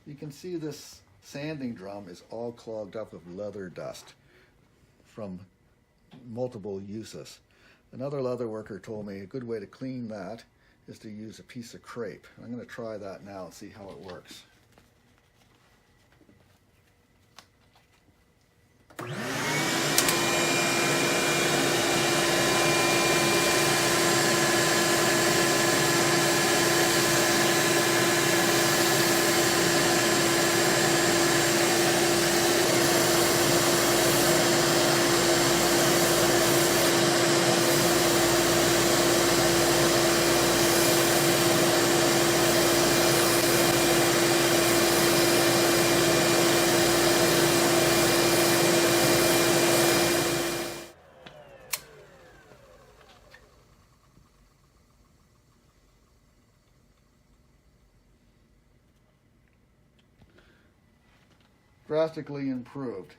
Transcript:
You can see this sanding drum is all clogged up with leather dust from multiple uses. Another leather worker told me a good way to clean that is to use a piece of crepe. I'm going to try that now and see how it works. Drastically improved.